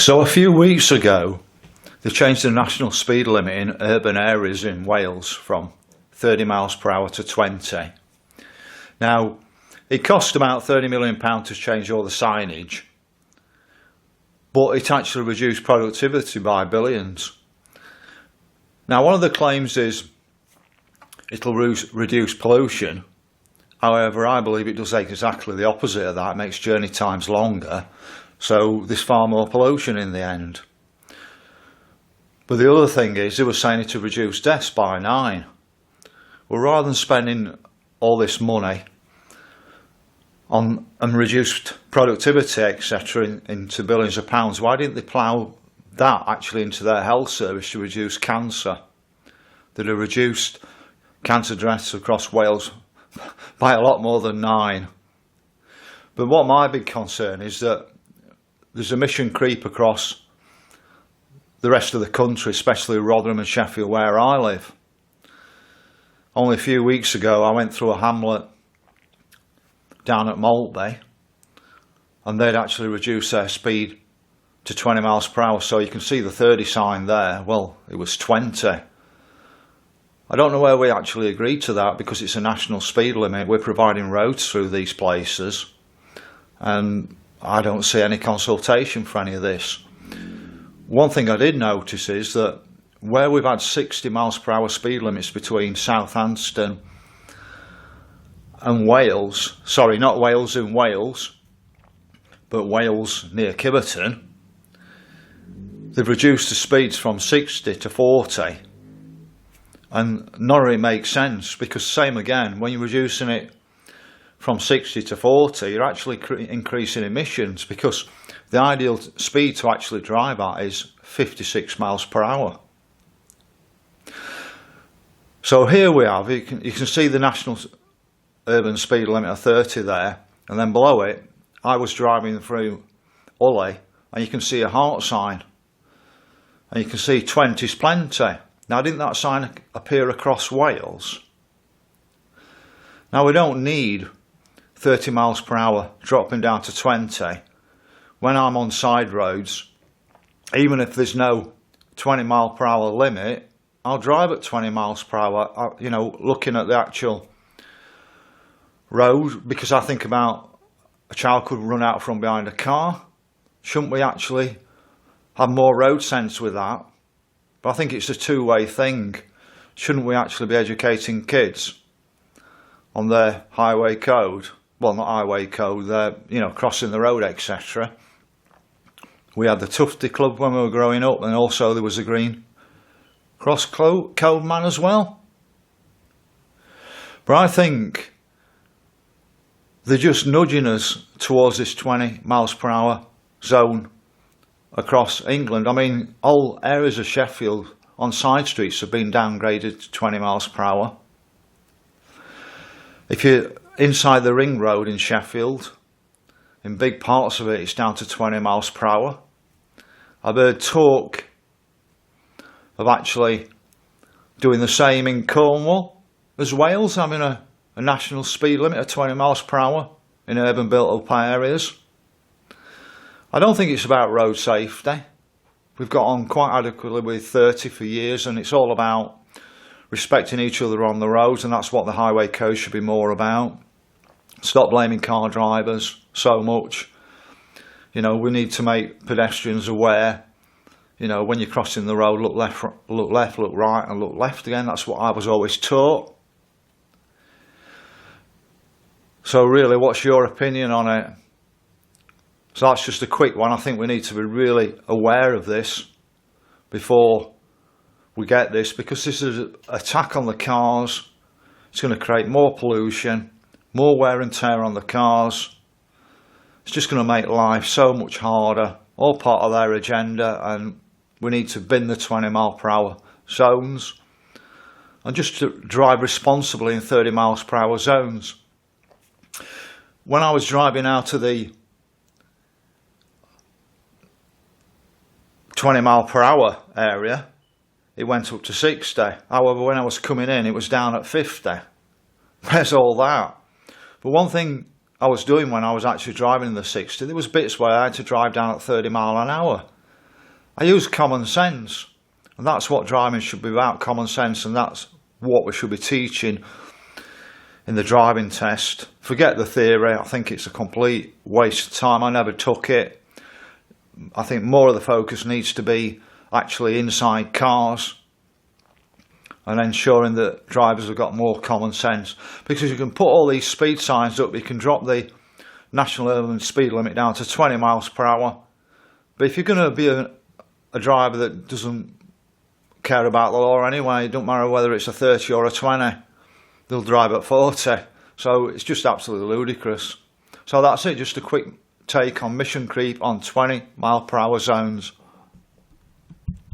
So a few weeks ago, they changed the national speed limit in urban areas in Wales from 30 miles per hour to 20. Now, it cost about £30 million to change all the signage, but it actually reduced productivity by billions. Now, one of the claims is it'll reduce pollution. However, I believe it does exactly the opposite of that. It makes journey times longer, so there's far more pollution in the end. But the other thing is, they were saying it to reduce deaths by 9. Well, rather than spending all this money on and reduced productivity, etc., into billions of pounds, why didn't they plough that actually into their health service to reduce cancer? They'd have reduced cancer deaths across Wales by a lot more than 9. But what my big concern is that there's emission creep across the rest of the country, especially Rotherham and Sheffield, where I live. Only a few weeks ago, I went through a hamlet down at Maltby, and they'd actually reduced their speed to 20 miles per hour. So you can see the 30 sign there. Well, it was 20. I don't know where we actually agreed to that, because it's a national speed limit. We're providing roads through these places, and I don't see any consultation for any of this. One thing I did notice is that where we've had 60 miles per hour speed limits between Southampton and Wales, sorry, not Wales in Wales, but Wales near Kiverton, they've reduced the speeds from 60 to 40. And none of it makes sense, because same again, when you're reducing it from 60 to 40, you're actually increasing emissions, because the ideal speed to actually drive at is 56 miles per hour. So here we have, you can see the national urban speed limit of 30 there, and then below it, I was driving through Ulley, and you can see a heart sign, and you can see 20 is plenty. Now, didn't that sign appear across Wales? Now, we don't need 30 miles per hour dropping down to 20. When I'm on side roads, even if there's no 20 mile per hour limit, I'll drive at 20 miles per hour, you know, looking at the actual road, because I think about a child could run out from behind a car. Shouldn't we actually have more road sense with that? But I think it's a two-way thing. Shouldn't we actually be educating kids on their highway code? Well, not highway code, they're, you know, crossing the road, etc. We had the Tufty Club when we were growing up, and also there was a Green Cross Code man as well. But I think they're just nudging us towards this 20 miles per hour zone across England. I mean, all areas of Sheffield on side streets have been downgraded to 20 miles per hour. If you're inside the ring road in Sheffield, in big parts of it, it's down to 20 miles per hour. I've heard talk of actually doing the same in Cornwall as Wales, having a national speed limit of 20 miles per hour in urban built-up areas. I don't think it's about road safety. We've got on quite adequately with 30 for years, and it's all about respecting each other on the roads, and that's what the highway code should be more about. Stop blaming car drivers so much. You know, we need to make pedestrians aware. You know, when you're crossing the road, look left, look right, and look left again. That's what I was always taught. So really, what's your opinion on it? So that's just a quick one. I think we need to be really aware of this before we get this, because this is an attack on the cars. It's going to create more pollution, more wear and tear on the cars. It's just going to make life so much harder. All part of their agenda, and we need to bin the 20 mile per hour zones and just to drive responsibly in 30 miles per hour zones. When I was driving out of the 20 mile per hour area, it went up to 60. However, when I was coming in, it was down at 50. Where's all that? But one thing I was doing when I was actually driving in the 60, there was bits where I had to drive down at 30 mile an hour. I use common sense, and that's what driving should be about, common sense, and that's what we should be teaching in the driving test. Forget the theory, I think it's a complete waste of time. I never took it. I think more of the focus needs to be actually inside cars and ensuring that drivers have got more common sense, because you can put all these speed signs up, you can drop the national speed limit down to 20 miles per hour, but if you're going to be a driver that doesn't care about the law anyway, it don't matter whether it's a 30 or a 20, they'll drive at 40. So it's just absolutely ludicrous. So that's it, just a quick take on mission creep on 20 mile per hour zones.